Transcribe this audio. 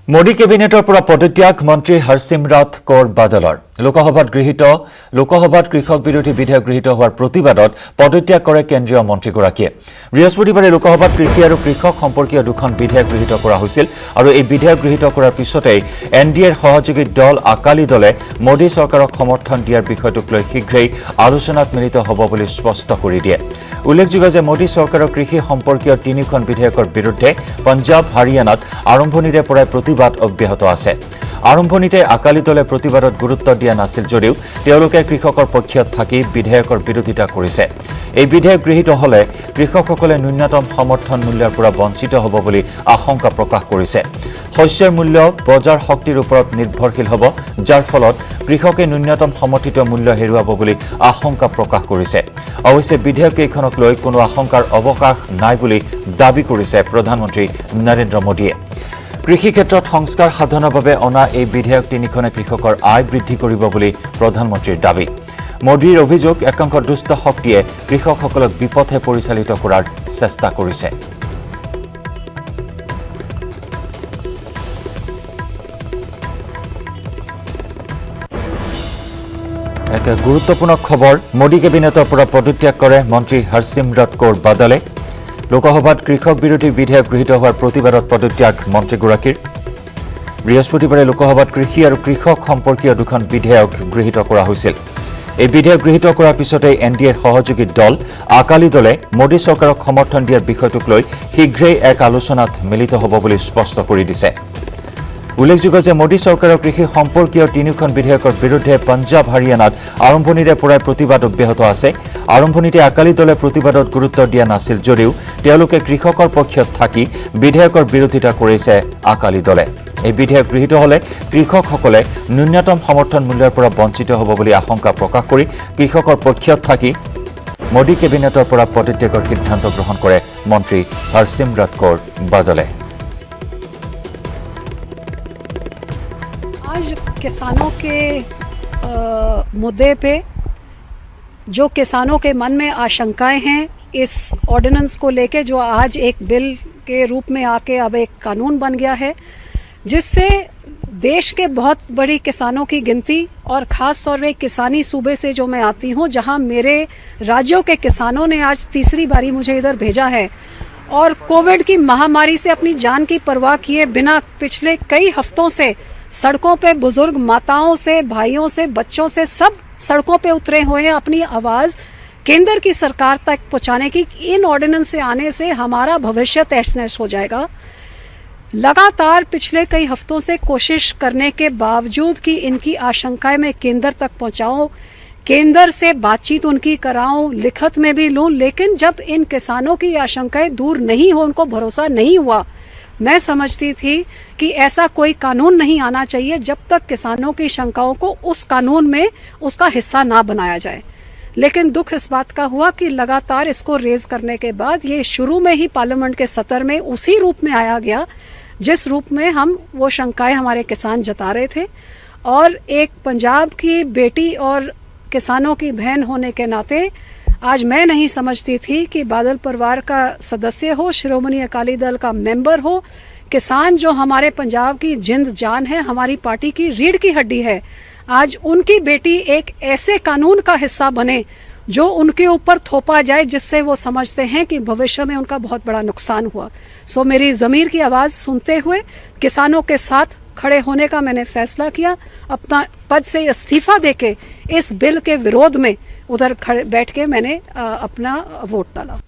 मोदी केबिनेटर पर पदत्याग मंत्री हरसिमरत कौर बादलर लोकसभात कृषक विरोधी विधेयक गृहीत होवार प्रतिबादत पदत्याग करे केंद्रीय मंत्रीगराकीये बृहस्पतिबारे लोकसभात कृषि और कृषक सम्पर्कीय दुखन विधेयक गृहीत करा होइसिल और এই विधेयक गृहीत करार पिछते एनडीएर सहयोगी दल अकाली दले मोदी सरकारक समर्थन दियार विषयटुक লৈ शीघ्रेই आलोचनात मिलित हब বুলি स्पष्ट কৰি দিয়ে। उल्लेखযোग्य যে मोदी सरकाৰৰ কৃষি সম্পৰ্কীয় তিনিখন বিধেয়কৰ বিৰুদ্ধে पंजाब हरियाणात आरम्भणिरे पৰাই प्रतिबाद অব্যাহত আছে। आरम्भणिते अकाली दले प्रतिबादत गुरुत्व दिया नासिल যদিও তেওঁলোকে কৃষকৰ পক্ষত থাকি বিধেয়কৰ বিৰোধিতা কৰিছে। এই বিধেয়ক গৃহীত হলে কৃষকসকলে ন্যূনতম সমৰ্থন মূল্যৰ পৰা বঞ্চিত হ'ব বুলি আশংকা প্ৰকাশ কৰিছে। শস্যৰ মূল্য বজাৰ শক্তিৰ ওপৰত নিৰ্ভৰশীল হ'ব, যাৰ ফলত কৃষকে ন্যূনতম সমৰ্থিত মূল্য হেৰুৱাব বুলি আশংকা প্ৰকাশ কৰিছে। অৱশ্যে বিধেয়ক কেইখনক লৈ কোনো আশংকাৰ অৱকাশ নাই বুলি দাবী কৰিছে প্ৰধানমন্ত্ৰী নৰেন্দ্ৰ মোদীয়ে। কৃষি ক্ষেত্ৰত সংস্কাৰ সাধনৰ বাবে অনা এই বিধেয়ক তিনিখনে কৃষকৰ আয় বৃদ্ধি কৰিব বুলি প্ৰধানমন্ত্ৰীৰ দাবী। মোদীৰ অভিযোগ একাংশ দুষ্ট শক্তিয়ে কৃষকসকলক বিপথে পৰিচালিত কৰাৰ চেষ্টা কৰিছে। এক গুৰুত্বপূৰ্ণ খবৰ, মোদী কেবিনেটৰ পৰা পদত্যাগ কৰে মন্ত্ৰী হৰচিমৰত কৌৰ বাদলে। লোকসভাত কৃষক বিৰোধী বিধেয়ক গৃহীত হোৱাৰ প্ৰতিবাদত পদত্যাগ মন্ত্ৰীগৰাকীৰ। বৃহস্পতিবাৰে লোকসভাত কৃষি আৰু কৃষক সম্পৰ্কীয় দুখন বিধেয়ক গৃহীত কৰা হৈছিল। এই বিধেয়ক গৃহীত কৰাৰ পিছতে এনডিএৰ সহযোগী দল আকালি দলে মোদী চৰকাৰক সমৰ্থন দিয়াৰ বিষয়টোক লৈ শীঘ্ৰেই এক আলোচনাত মিলিত হ'ব বুলি স্পষ্ট কৰি দিছে। উল্লেখযোগ্য যে মোদী চৰকাৰৰ কৃষি সম্পৰ্কীয় তিনিখন বিধেয়কৰ বিৰুদ্ধে পঞ্জাব হাৰিয়ানাত আৰম্ভণিৰে পৰাই প্ৰতিবাদ অব্যাহত আছে। আৰম্ভণিতে আকালি দলে প্ৰতিবাদত গুৰুত্ব দিয়া নাছিল যদিও তেওঁলোকে কৃষকৰ পক্ষত থাকি বিধেয়কৰ বিৰোধিতা কৰিছে আকালি দলে। এই বিধেয়ক গৃহীত হলে কৃষকসকলে ন্যূনতম সমৰ্থন মূল্যৰ পৰা বঞ্চিত হ'ব বুলি আশংকা প্ৰকাশ কৰি কৃষকৰ পক্ষত থাকি মোদী কেবিনেটৰ পৰা পদত্যাগৰ সিদ্ধান্ত গ্ৰহণ কৰে মন্ত্ৰী হৰচিমৰত কৌৰ বাদলে। आज किसानों के मुद्दे पे जो किसानों के मन में आशंकाएं हैं इस ऑर्डिनेंस को लेके जो आज एक बिल के रूप में आके अब एक कानून बन गया है, जिससे देश के बहुत बड़ी किसानों की गिनती और ख़ास तौर पे किसानी सूबे से जो मैं आती हूँ, जहाँ मेरे राज्यों के किसानों ने आज तीसरी बारी मुझे इधर भेजा है और कोविड की महामारी से अपनी जान की परवाह किए बिना पिछले कई हफ्तों से सड़कों पे बुजुर्ग माताओं से, भाइयों से, बच्चों से सब सड़कों पे उतरे हुए हैं अपनी आवाज़ केंद्र की सरकार तक पहुंचाने की। इन ऑर्डिनेंस से आने से हमारा भविष्य तहस-नहस हो जाएगा। लगातार पिछले कई हफ्तों से कोशिश करने के बावजूद कि इनकी आशंकाएं मैं केंद्र तक पहुंचाऊं, केंद्र से बातचीत उनकी कराऊं, लिखित में भी लूं, लेकिन जब इन किसानों की आशंकाएं दूर नहीं हो, उनको भरोसा नहीं हुआ, मैं समझती थी कि ऐसा कोई कानून नहीं आना चाहिए जब तक किसानों की शंकाओं को उस कानून में उसका हिस्सा ना बनाया जाए। लेकिन दुख इस बात का हुआ कि लगातार इसको रेज करने के बाद ये शुरू में ही पार्लियामेंट के सत्र में उसी रूप में आया गया जिस रूप में हम वो शंकाएं हमारे किसान जता रहे थे। और एक पंजाब की बेटी और किसानों की बहन होने के नाते आज मैं नहीं समझती थी कि बादल परिवार का सदस्य हो, श्रोमणी अकाली दल का मेंबर हो, किसान जो हमारे पंजाब की जिंद जान है, हमारी पार्टी की रीढ़ की हड्डी है, आज उनकी बेटी एक ऐसे कानून का हिस्सा बने जो उनके ऊपर थोपा जाए जिससे वो समझते हैं कि भविष्य में उनका बहुत बड़ा नुकसान हुआ। सो मेरी ज़मीर की आवाज़ सुनते हुए किसानों के साथ खड़े होने का मैंने फैसला किया। अपना पद से इस्तीफा देके इस बिल के विरोध में उधर खड़े बैठ के मैंने अपना वोट डाला।